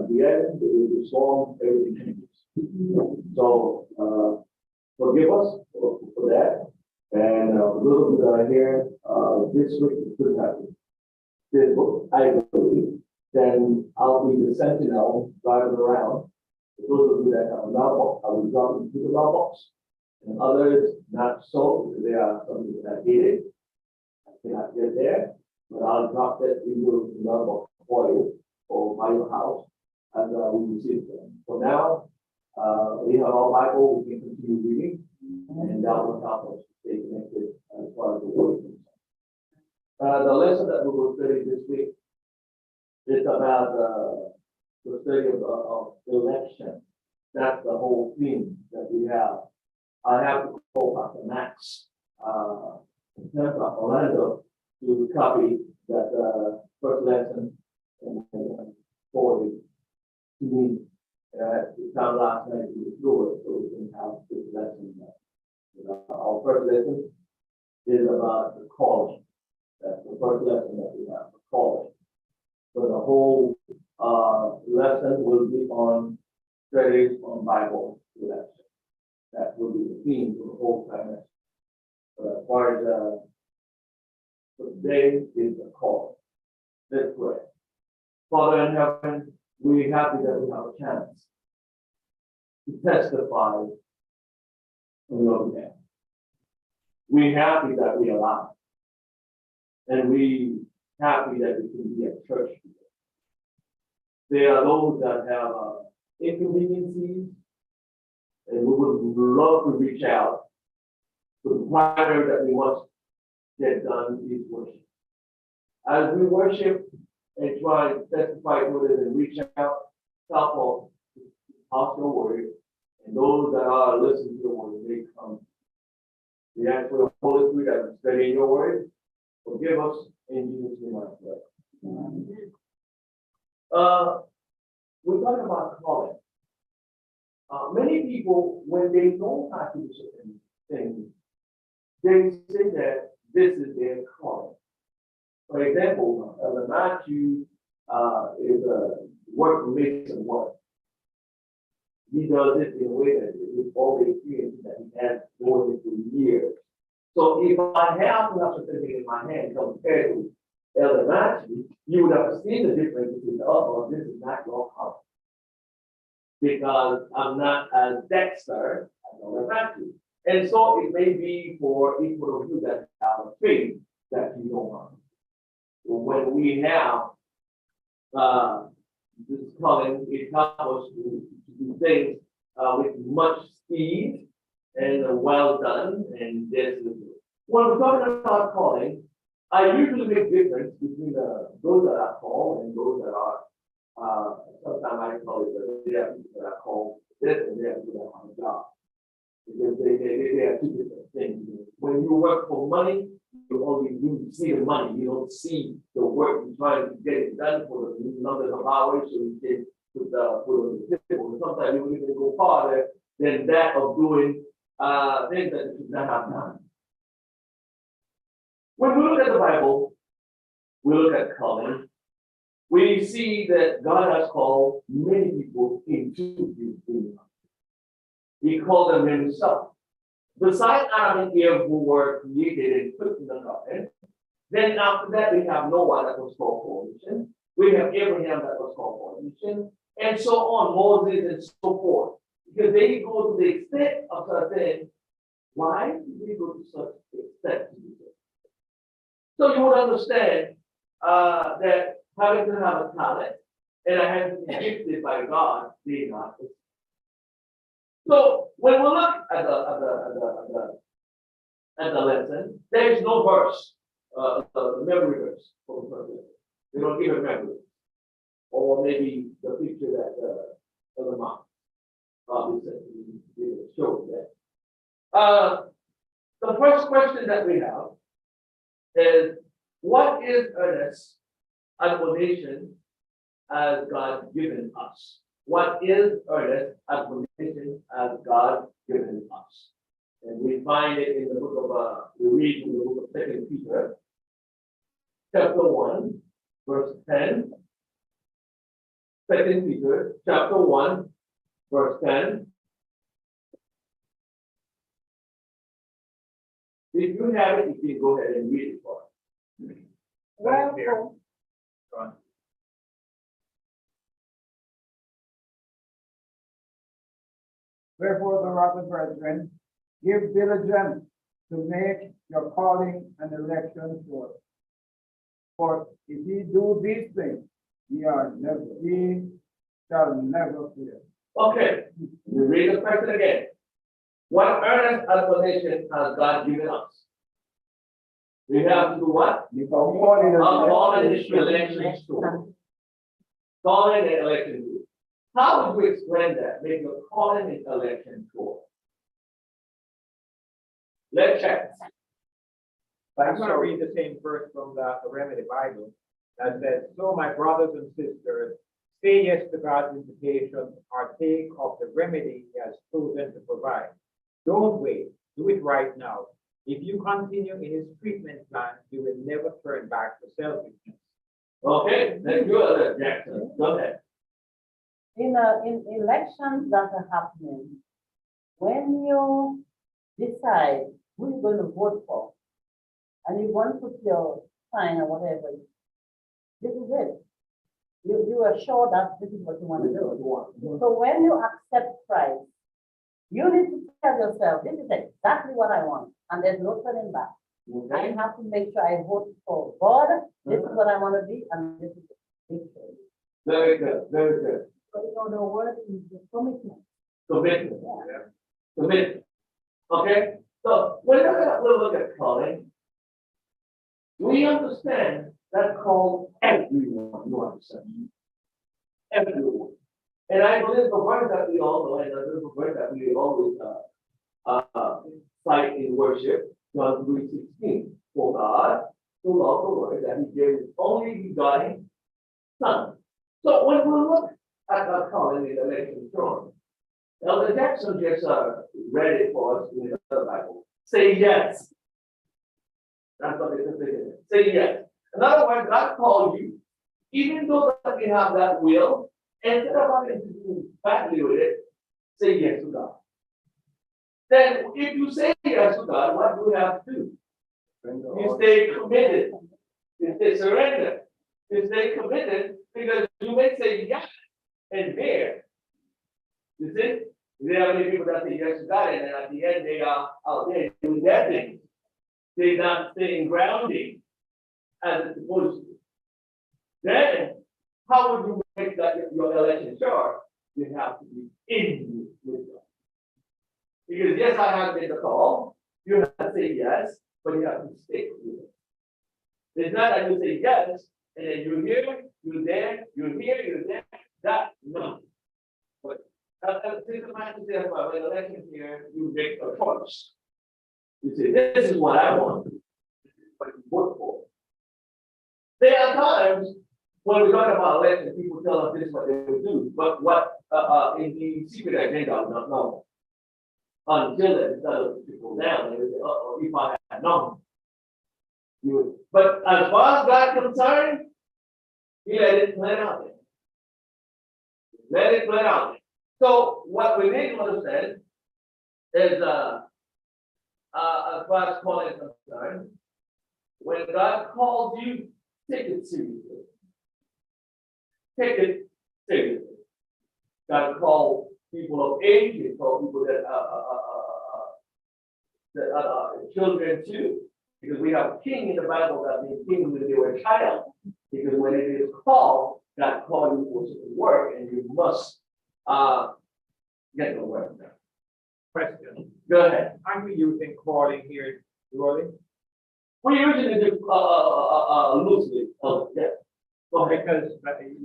the end, it will be storm, everything changes. So, forgive us for that. And for those of you that are here, this week is good happen. This book, I believe, then I'll be the sentinel driving around. For those of you that have a mailbox, I will drop into the mailbox. And others, not so, because there are some that hate it. I cannot get there, but I'll drop that into the mailbox for you or by your house, and we will see it. For now, we have our Bible, we can continue reading, and that will help us stay connected as far as the word is concerned. The lesson that we will study this week is about the study of election. That's the whole theme that we have. I have to call Pastor Max Tampa, Orlando, to copy that first lesson and forward it to me. It time last night to do it so we can have this lesson. Our first lesson is about the calling. That's the first lesson that we have, the calling. So the whole lesson will be on studies on Bible election. That will be the theme for the whole semester. But as far as today is the call. Let's pray. Father in heaven, we're happy that we have a chance to testify on your behalf. We're happy that we are alive. And we happy that we can be at church today. There are those that have inconveniences, and we would love to reach out. But the primary that we must get done is worship. As we worship and try to testify to it and reach out, help us out your word, and those that are listening to your word, they come. We ask for the Holy Spirit that is studying your word. Forgive us in Jesus' name, I pray. We're talking about calling. Many people, when they don't have to do certain things, they say that this is their calling. For example, Matthew is a work mason work. He does it in a way that with all the experience that he has doing it for years. So if I have to have something in my hand compared to Elder Matthew, you would have seen the difference between, oh, this is not your calling. Because I'm not as dexter as Elder Matthew. And so it may be for each one of you that have a faith that you don't have. So when we have this calling, it helps us to do things with much speed and well done. And this is when we're talking about calling, I usually make difference between those that are called and those that are sometimes I call it there are people that are called this and there are people that are on the job. Because they are two different things. When you work for money, you see the money, you don't see the work. You're trying to get it done for the numbers of hours so you can put the table. Sometimes you even go farther than that of doing things that you should not have done. When we look at the Bible, we look at calling. We see that God has called many people into his kingdom. He called them himself. Besides Adam and Eve who were created and put in the garden, then after that we have Noah that was called formation. We have Abraham that was called formation, and so on, Moses and so forth. Because they go to the extent of such things. Why did we go to such extent to do this? So you would understand that having to have a talent and I have to be gifted by God, they not. So when we look at the lesson, there is no verse, the memory verse for the first lesson. They don't give a memory, or maybe the picture that the mom probably showed that. The first question that we have is, what is earnest admonition as God given us? What is earnest admonition as God given us? And we find it in the book of, we read in the book of 2 Peter, chapter 1, verse 10. 2 Peter chapter 1, verse 10. If you have it, you can go ahead and read it for us. Wherefore, wherefore, beloved brethren, give diligence to make your calling and election sure. For if ye do these things, ye shall never fear. Okay, we read the question again. What earnest admonition has God given us? We have to do what? Calling and election sure. Calling and election sure. How would you explain that? Make your calling and election sure. Let's check. I'm going to read the same verse from the Remedy Bible that says, so my brothers and sisters, say yes to God's invitation, partake of the remedy he has chosen to provide. Don't wait, do it right now. If you continue in his treatment plan, you will never turn back to selfishness. Okay, thank you, Jackson. Go ahead. In elections that are happening, when you decide who you're going to vote for, and you want to put your sign or whatever, this is it. You are sure that this is what you want to do. So when you accept Christ, you need to tell yourself, this is exactly what I want, and there's no turning back. I have to make sure I vote for God. This is what I want to be, and this is the victory. Very good, very good. So the word is the commitment. Commitment. Yeah. Commitment. Okay, so we'll look at calling. We understand that call everyone, you understand? Everyone. And I believe the word that we all know, and the word that we always cite in worship, John 3:16. For God so loved the world that he gave his only begotten Son. So when we look at that calling in the election throne, Elder Jackson just read it for us in the Bible. Say yes. That's what it's saying. Say yes. In other words, God called you, even though that we have that will, instead of having to do badly with it, say yes to God. Then, if you say yes to God, what do you have to do? You stay committed. You stay surrendered. You stay committed because you may say yes and there. You see? There are many people that say yes to God, and then at the end they are out there doing their thing. They're not staying grounded as it's supposed to. Then, how would you make that your election sure? You have to be in with God. Because yes, I have made the call. You have to say yes, but you have to stick with it. It's not that you say yes, and then you're here, you're there, you're here, you're there. That, no. But since the man says, well, when election here, you make a choice. You say, this is what I want. This is what you vote for. There are times when we talk about election, people tell us this is what they will do, but what in the secret agenda, I don't know. Until it does people down, they say, oh, if I had known. But as far as God concerned, he let it play out there. Let it play out there. So what we need to understand is as far as calling is concerned, when God calls you, take it seriously. Take it seriously. God called people of age, he called people that are children too. Because we have a king in the Bible that means king when they were a child. Because when it is called, God called you for certain work, and you must get the work done. Question. Go ahead. Aren't we using calling here, Rolling? We usually do loosely. Yeah. Okay. Because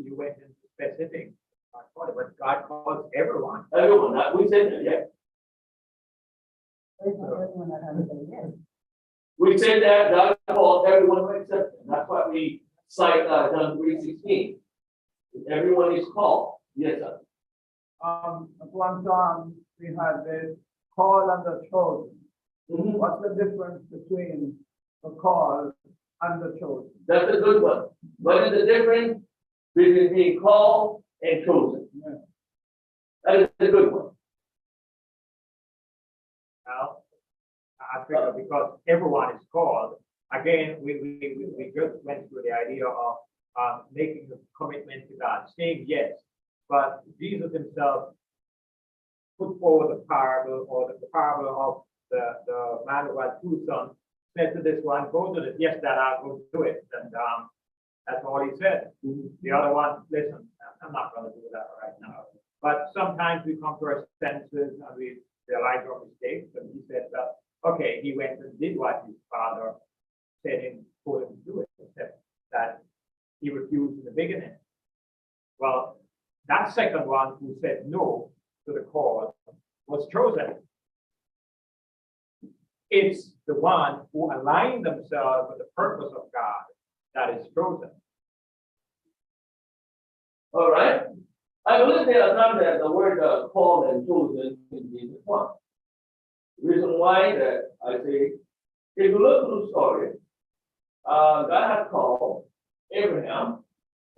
you went into specific, but God calls everyone. Everyone, we said that, yeah. There's not everyone that has to say yes. We said that God called everyone except him. That's why we cite John 3:16. Everyone is called. Yes, sir. At one time, we had this call and the chosen. Mhm. What's the difference between the call and the chosen? That's a good one. What is the difference? between being called and chosen. That is a good one. Well, I figure because everyone is called, again, we just went through the idea of making a commitment to God, saying yes. But Jesus himself put forward the parable or the parable of the man who had two sons, said to this one, go to this, yes, Dad, I'll go do it. And that's all he said. The other one, listen, I'm not going to do that right now. But sometimes we come to our senses and we realize our mistakes. And he said that, okay, he went and did what his father said him, told him to do it, except that he refused in the beginning. Well, that second one who said no to the call was chosen. It's the one who aligned themselves with the purpose of God that is chosen. All right. I believe there are times that the word called and chosen is being one. The reason why that I say, if you look through the story, God has called Abraham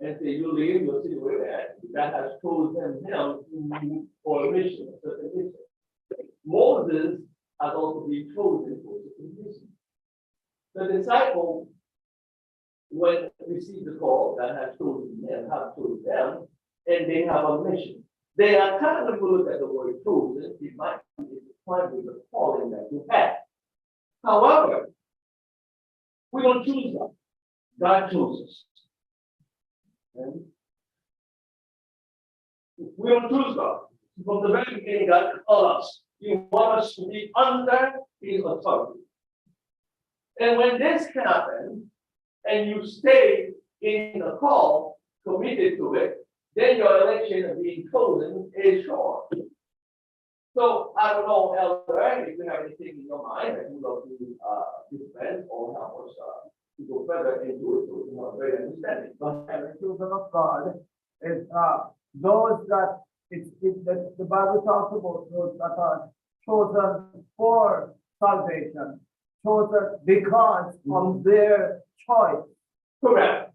and say, you leave your city where you're at. God has chosen him for a mission, a certain mission. Moses has also been chosen for a certain mission. The disciple, when receive the call, God has chosen them, have chosen them, and they have a mission. They are kind of look at the word chosen, it might be defined with the calling that you have. However, we don't choose them. God chooses. And we don't choose God. From the very beginning, God called us. He wants us to be under his authority. And when this happens, and you stay in the call, committed to it, then your election of being chosen is sure. So I don't know, Elder, if you have anything in your mind that you would like to defend or help us to go further into it, so you have a great understanding. The children of God is those that the Bible talks about those that are chosen for salvation, chosen because of their choice. Correct.